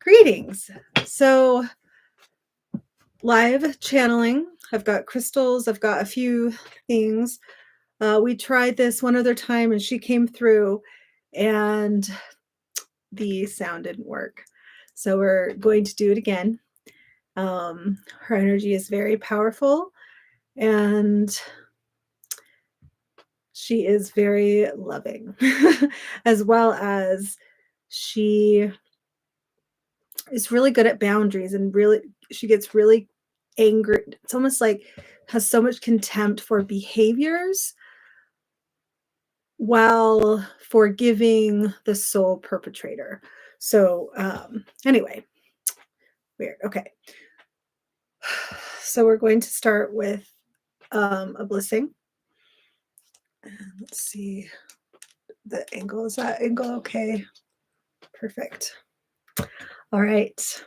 Greetings. So, live channeling. I've got crystals. I've got a few things. We tried this one other time and she came through and the sound didn't work. So, we're going to do it again. Her energy is very powerful and she is very loving, as well as she is really good at boundaries and really she gets really angry. It's almost like has so much contempt for behaviors while forgiving the sole perpetrator. So anyway, weird. Okay. So we're going to start with a blessing. And let's see the angle. Is that angle okay? Perfect. All right.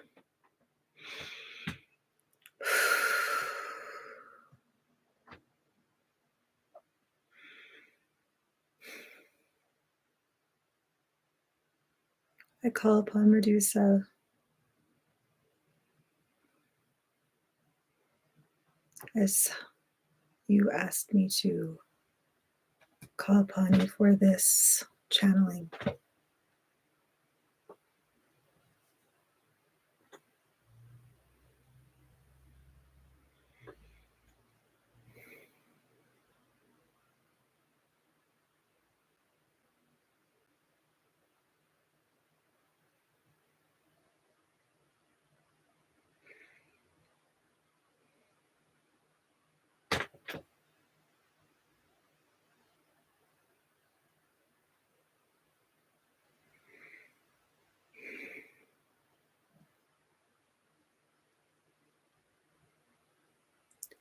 I call upon Medusa. As you asked me to call upon you for this channeling.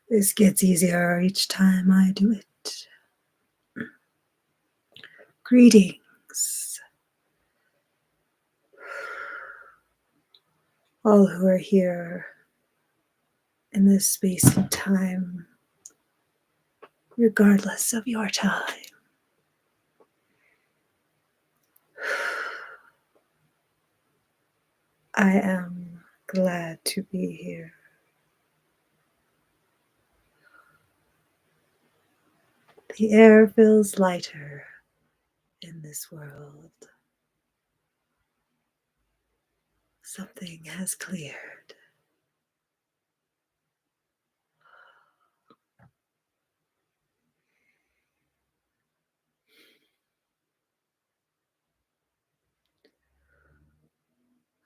This gets easier each time I do it. Greetings, all who are here in this space and time, regardless of your time. I am glad to be here. The air feels lighter in this world. Something has cleared.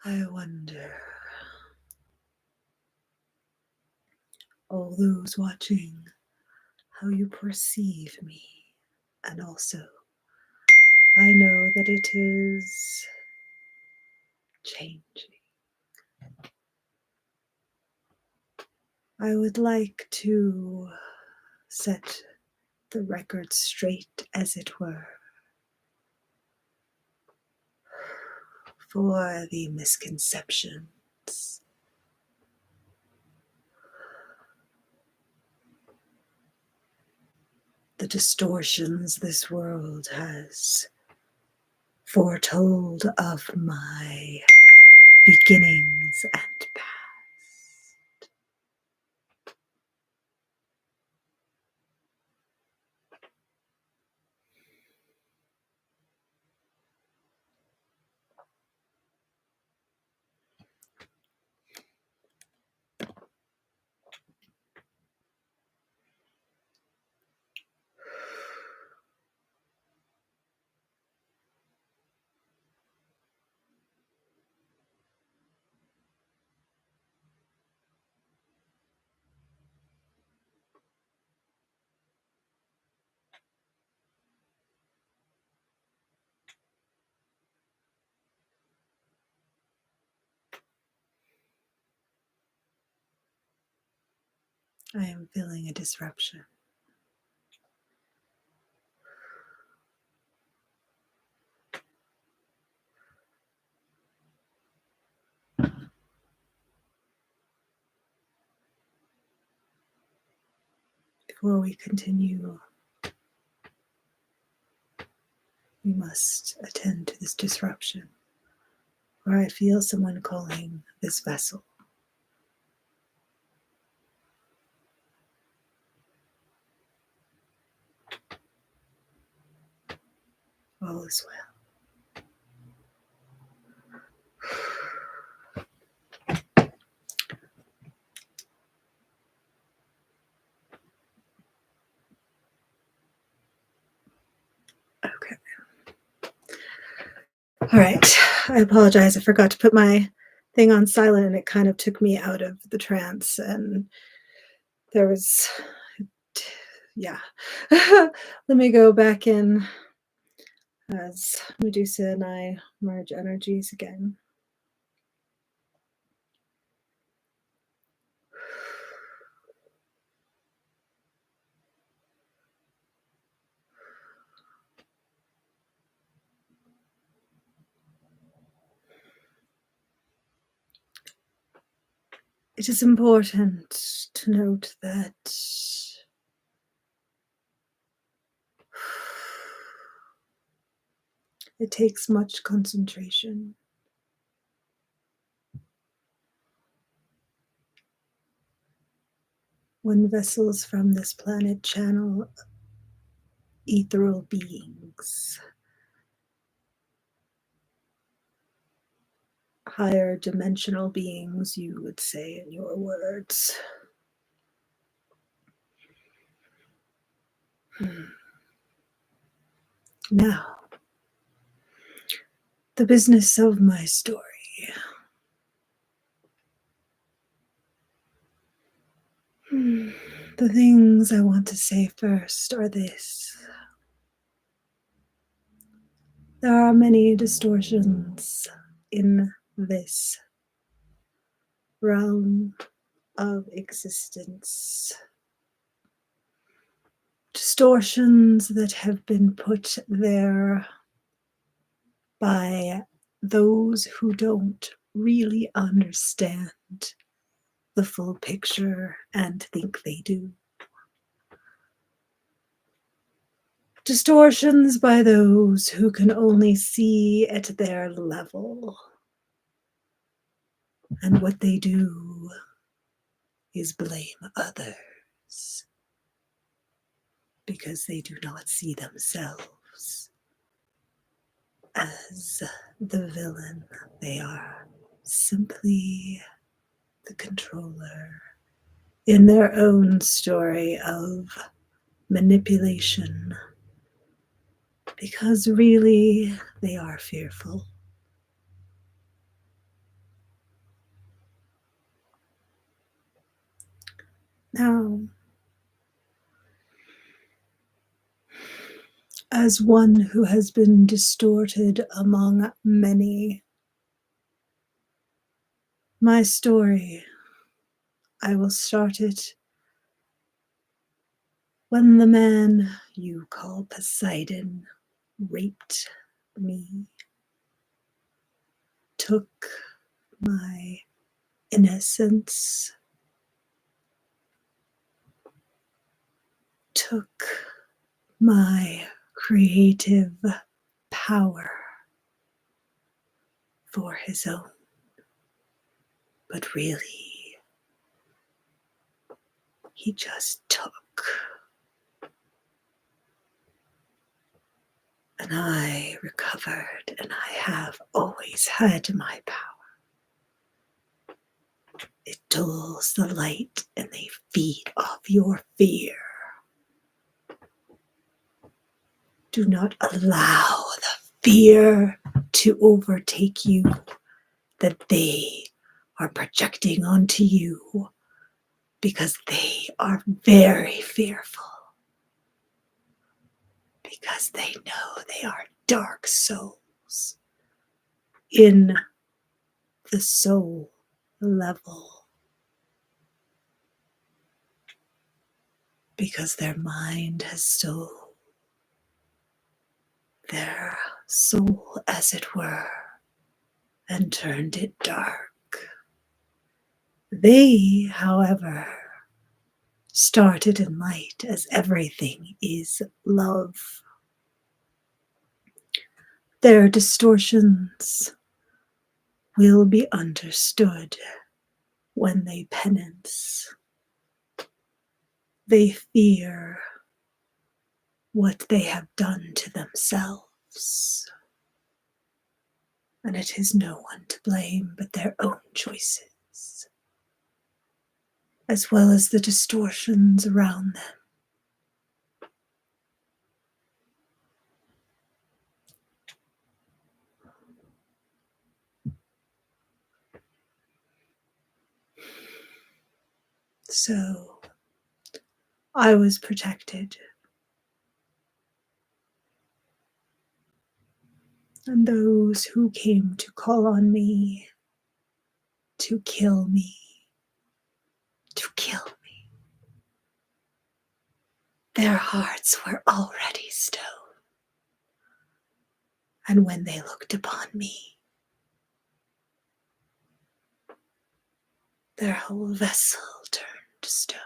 I wonder, all those watching, how you perceive me, and also I know that it is changing. I would like to set the record straight, as it were, for the misconceptions. The distortions this world has foretold of my beginnings and past. I am feeling a disruption. Before we continue, we must attend to this disruption. or I feel someone calling this vessel. All is well. Okay. All right. I apologize. I forgot to put my thing on silent and it kind of took me out of the trance. And there was, yeah. Let me go back in as Medusa and I merge energies again. It is important to note that it takes much concentration. When vessels from this planet channel ethereal beings, higher dimensional beings, you would say in your words. Now, the business of my story. The things I want to say first are this. There are many distortions in this realm of existence. Distortions that have been put there by those who don't really understand the full picture and think they do. Distortions by those who can only see at their level. And what they do is blame others because they do not see themselves as the villain. They are simply the controller in their own story of manipulation, because really they are fearful. Now, as one who has been distorted among many, my story, I will start it when the man you call Poseidon raped me, took my innocence, took my creative power for his own. But really, he just took. And I recovered, and I have always had my power. It dulls the light, and they feed off your fear. Do not allow the fear to overtake you that they are projecting onto you, because they are very fearful, because they know they are dark souls in the soul level, because their mind has stole their soul, as it were, and turned it dark. They, however, started in light, as everything is love. Their distortions will be understood when they penance. They fear what they have done to themselves. And it is no one to blame but their own choices, as well as the distortions around them. So I was protected. And those who came to call on me, to kill me, their hearts were already stone. And when they looked upon me, their whole vessel turned to stone.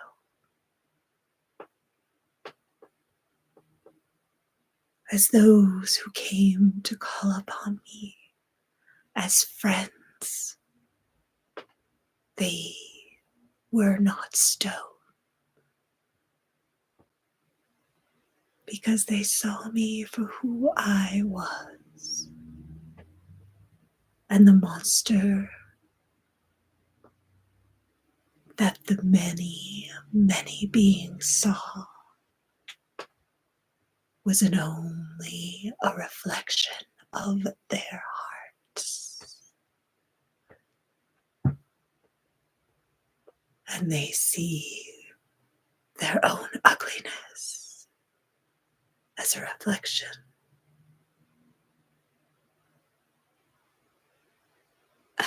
As those who came to call upon me as friends, they were not stone, because they saw me for who I was, and the monster that the many, many beings saw was only a reflection of their hearts. And they see their own ugliness as a reflection.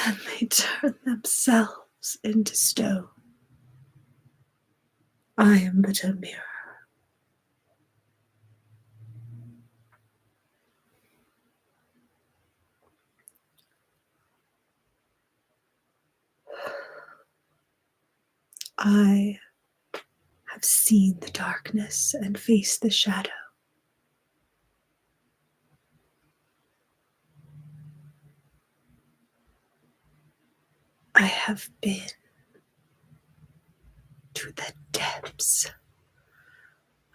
And they turn themselves into stone. I am but a mirror. I have seen the darkness and faced the shadow. I have been to the depths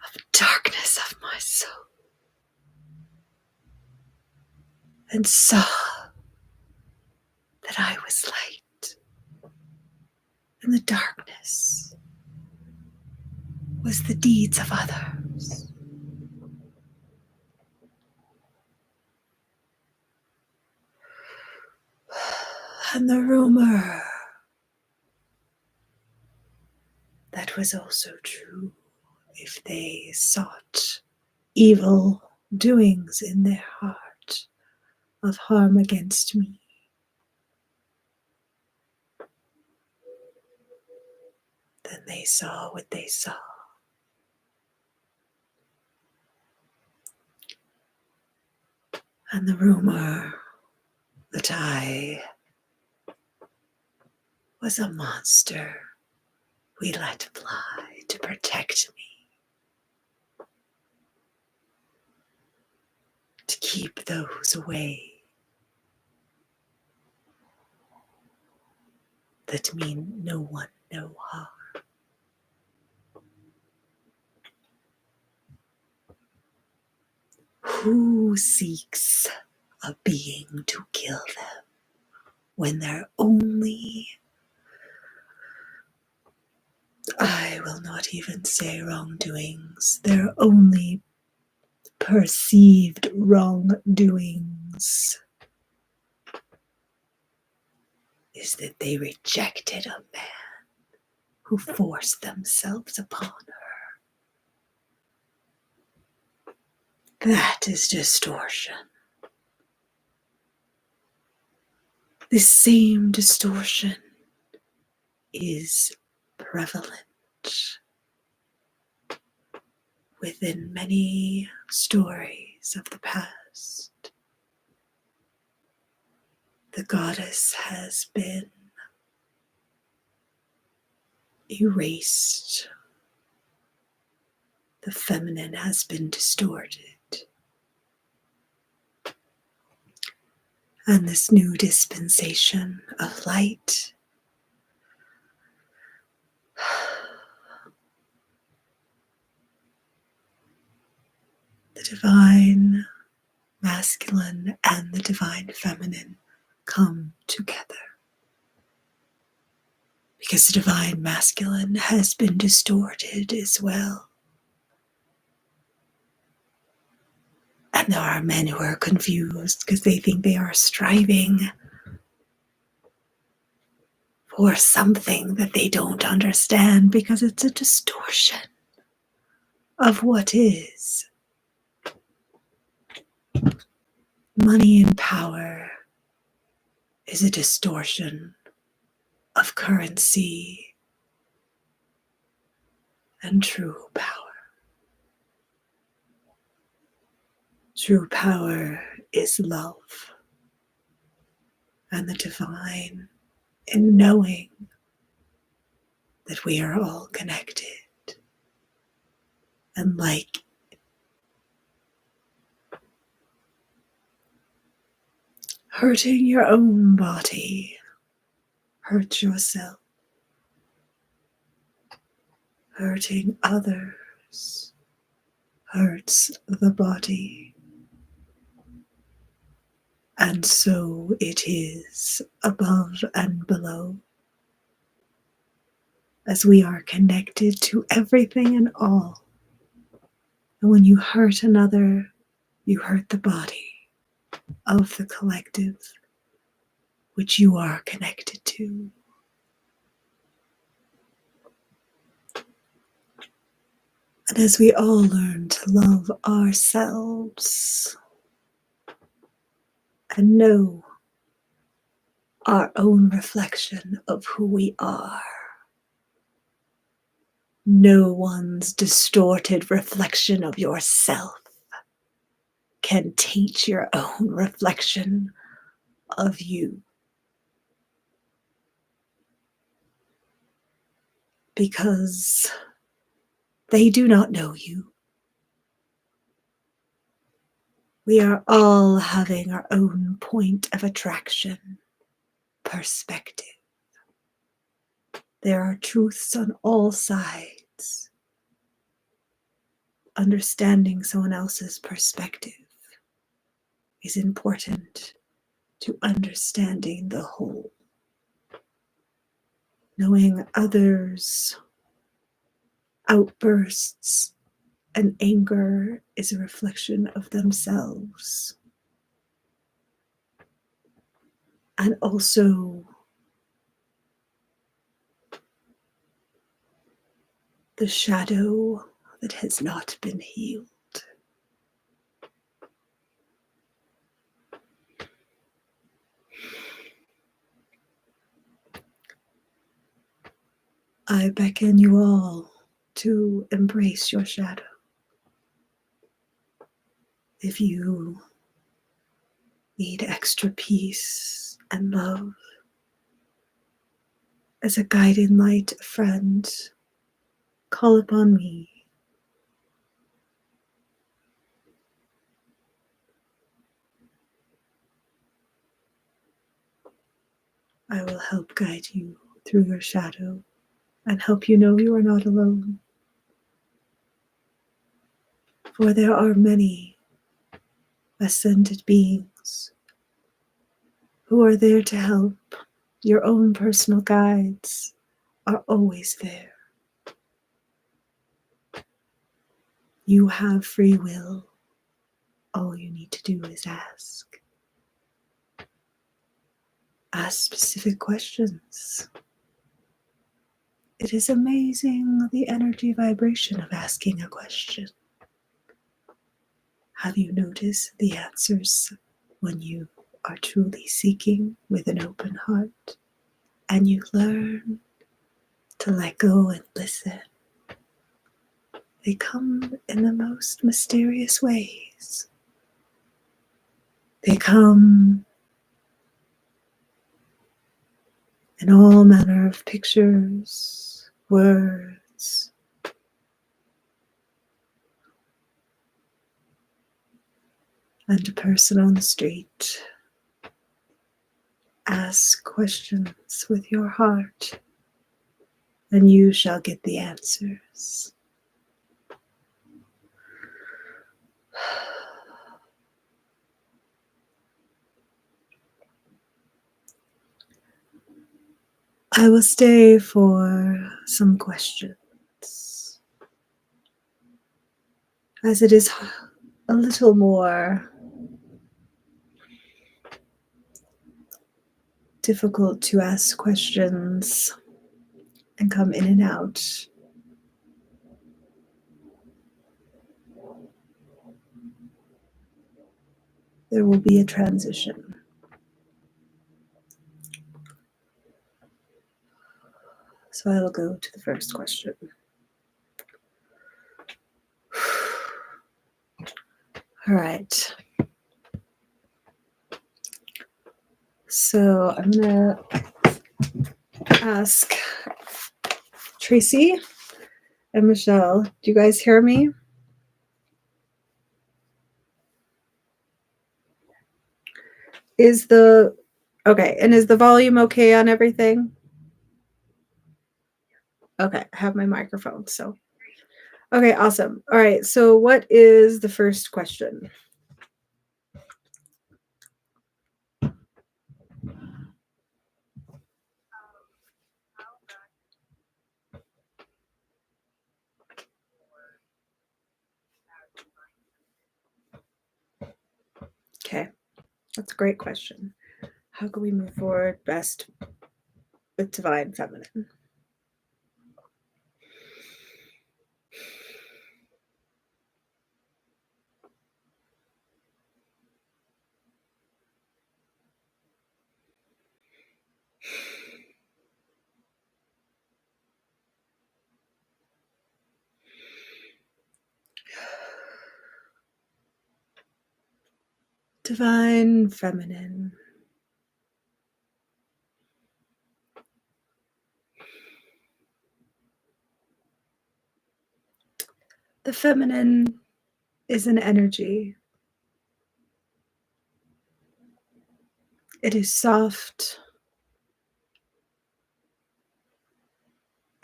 of darkness of my soul and saw that I was light, and the darkness was the deeds of others. And the rumor that was also true. If they sought evil doings in their heart of harm against me, then they saw what they saw. And the rumor that I was a monster we let fly to protect me, to keep those away that mean no one no harm. Who seeks a being to kill them when their only, I will not even say wrongdoings, their only perceived wrongdoings is that they rejected a man who forced themselves upon her? That is distortion. This same distortion is prevalent within many stories of the past. The goddess has been erased. The feminine has been distorted. and this new dispensation of light. The divine masculine and the divine feminine come together. Because the divine masculine has been distorted as well. And there are men who are confused because they think they are striving for something that they don't understand because it's a distortion of what is. Money and power is a distortion of currency and true power. True power is love and the divine in knowing that we are all connected. And like hurting your own body, hurt yourself. Hurting others hurts the body. And so it is above and below. As we are connected to everything and all. And when you hurt another, you hurt the body of the collective which you are connected to. And as we all learn to love ourselves and know our own reflection of who we are, no one's distorted reflection of yourself can taint your own reflection of you. Because they do not know you. We are all having our own point of attraction, perspective. There are truths on all sides. Understanding someone else's perspective is important to understanding the whole. Knowing others' outbursts and anger is a reflection of themselves. And also the shadow that has not been healed. I beckon you all to embrace your shadow. If you need extra peace and love, as a guiding light, a friend, call upon me. I will help guide you through your shadow and help you know you are not alone. For there are many ascended beings who are there to help. Your own personal guides are always there. You have free will. All you need to do is ask. Ask specific questions. It is amazing the energy vibration of asking a question. Have you noticed the answers when you are truly seeking with an open heart and you learn to let go and listen? They come in the most mysterious ways. They come in all manner of pictures, words, and a person on the street Ask questions with your heart, and you shall get the answers. I will stay for some questions, as it is a little more difficult to ask questions and come in and out. There will be a transition. So I will go to the first question. All right. So I'm going to ask Tracy and Michelle, do you guys hear me? Is the volume okay on everything? Okay, I have my microphone, so. Okay, awesome. All right, so what is the first question? Okay, that's a great question. How can we move forward best with divine feminine? Divine feminine. The feminine is an energy. It is soft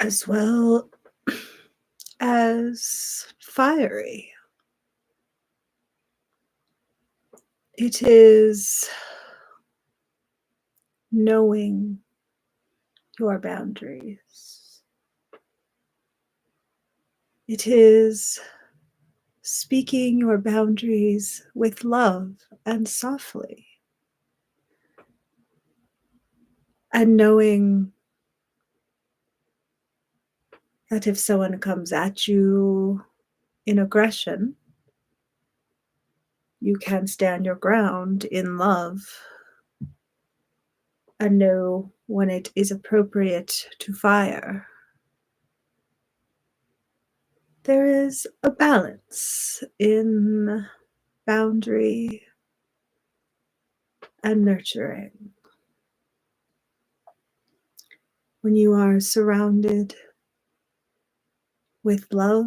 as well as fiery. It is knowing your boundaries. It is speaking your boundaries with love and softly. And knowing that if someone comes at you in aggression, you can stand your ground in love and know when it is appropriate to fire. There is a balance in boundary and nurturing. When you are surrounded with love,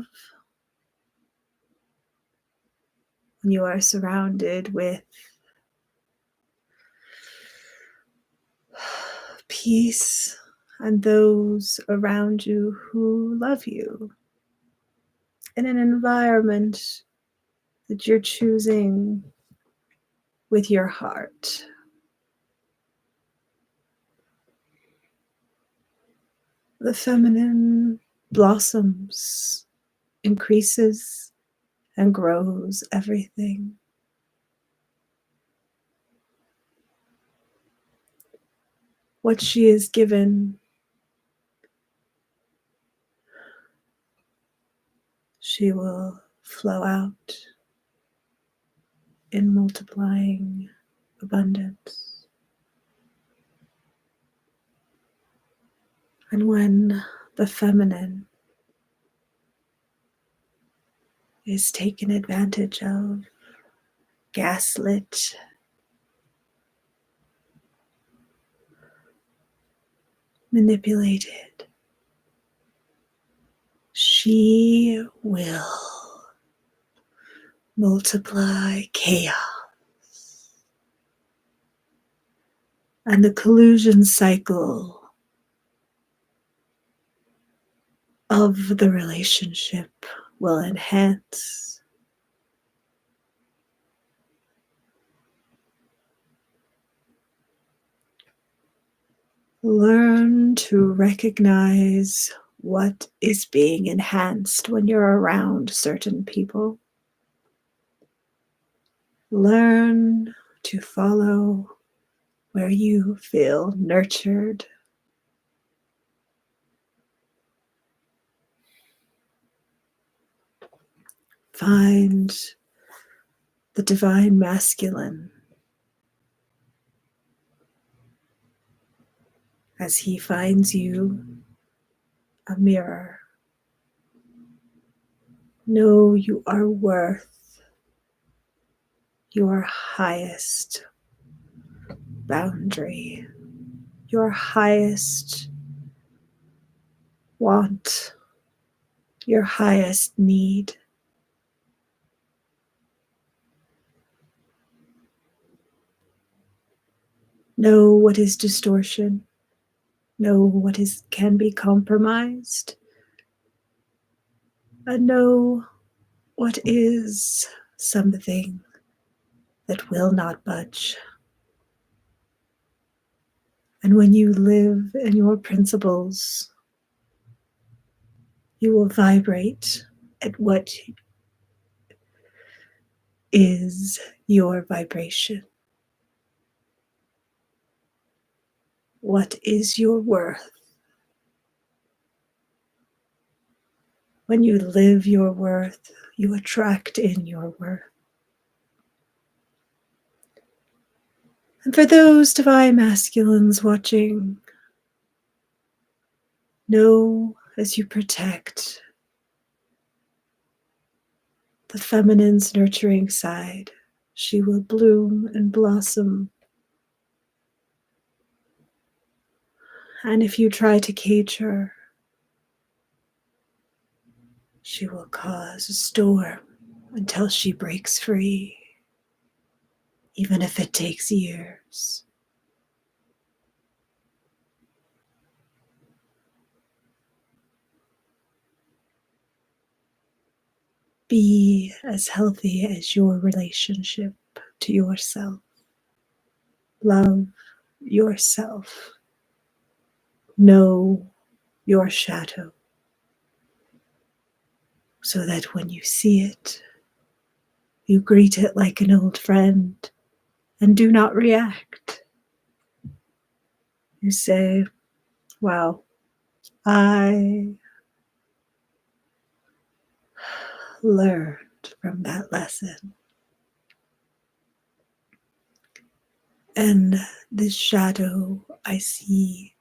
when you are surrounded with peace and those around you who love you, in an environment that you're choosing with your heart. The feminine blossoms, increases, and grows everything. What she is given, she will flow out in multiplying abundance. And when the feminine is taken advantage of, gaslit, manipulated, she will multiply chaos. and the collusion cycle of the relationship will enhance. Learn to recognize what is being enhanced when you're around certain people. Learn to follow where you feel nurtured. Find the divine masculine as he finds you a mirror. Know you are worth your highest boundary, your highest want, your highest need. Know what is distortion. Know what can be compromised. And know what is something that will not budge. And when you live in your principles, you will vibrate at what is your vibration. What is your worth? When you live your worth, you attract in your worth. And for those divine masculines watching, know as you protect the feminine's nurturing side, she will bloom and blossom. And if you try to cage her, she will cause a storm until she breaks free, even if it takes years. Be as healthy as your relationship to yourself. Love yourself. Know your shadow so that when you see it, you greet it like an old friend and do not react. You say, wow, I learned from that lesson. And this shadow I see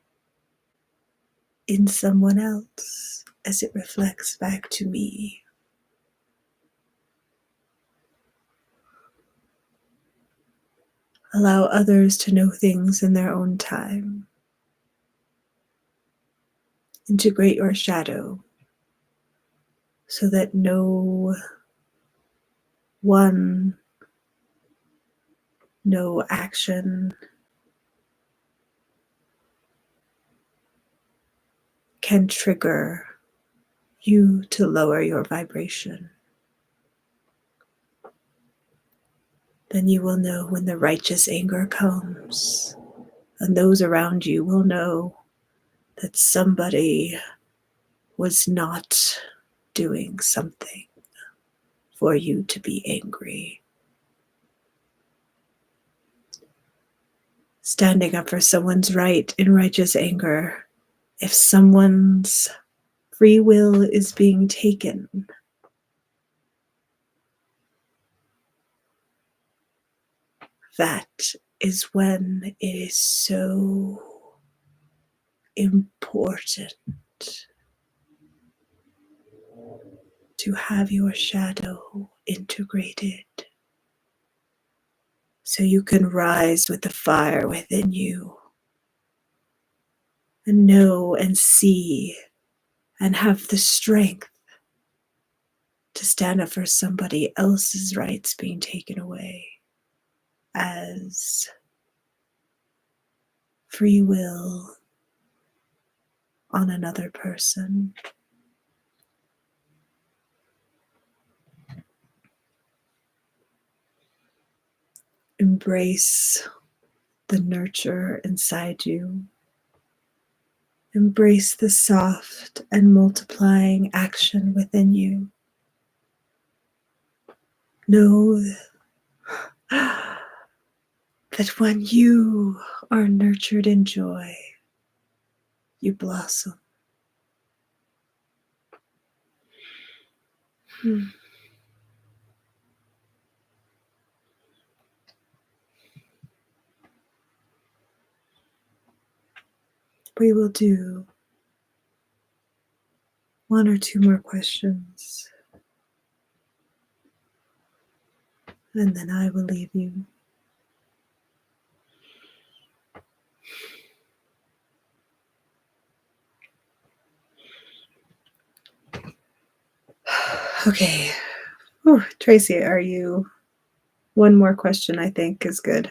in someone else as it reflects back to me. Allow others to know things in their own time. Integrate your shadow so that no one, no action can trigger you to lower your vibration. Then you will know when the righteous anger comes, and those around you will know that somebody was not doing something for you to be angry. Standing up for someone's right in righteous anger, if someone's free will is being taken, that is when it is so important to have your shadow integrated so you can rise with the fire within you and know and see and have the strength to stand up for somebody else's rights being taken away as free will on another person. Embrace the nurture inside you. Embrace the soft and multiplying action within you. Know that when you are nurtured in joy, you blossom. We will do one or two more questions, and then I will leave you. Okay. Oh, Tracy, are you? One more question, I think, is good.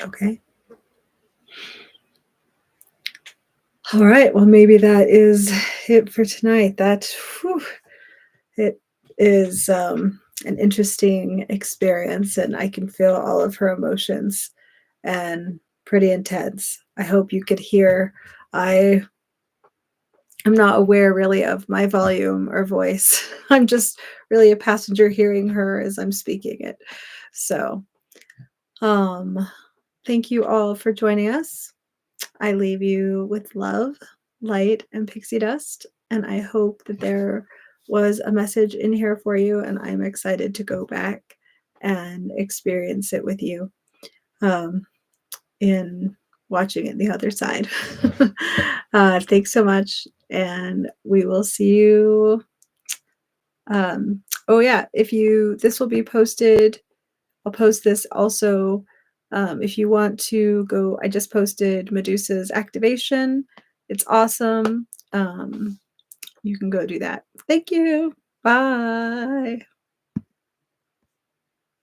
Okay. All right. Well, maybe that is it for tonight. It is an interesting experience, and I can feel all of her emotions and pretty intense. I hope you could hear. I am not aware really of my volume or voice. I'm just really a passenger hearing her as I'm speaking it. So, thank you all for joining us. I leave you with love, light, and pixie dust. And I hope that there was a message in here for you. And I'm excited to go back and experience it with you in watching it the other side. Thanks so much. And we will see you. Oh, yeah. This will be posted. I'll post this also. If you want to go, I just posted Medusa's activation. It's awesome. You can go do that. Thank you. Bye.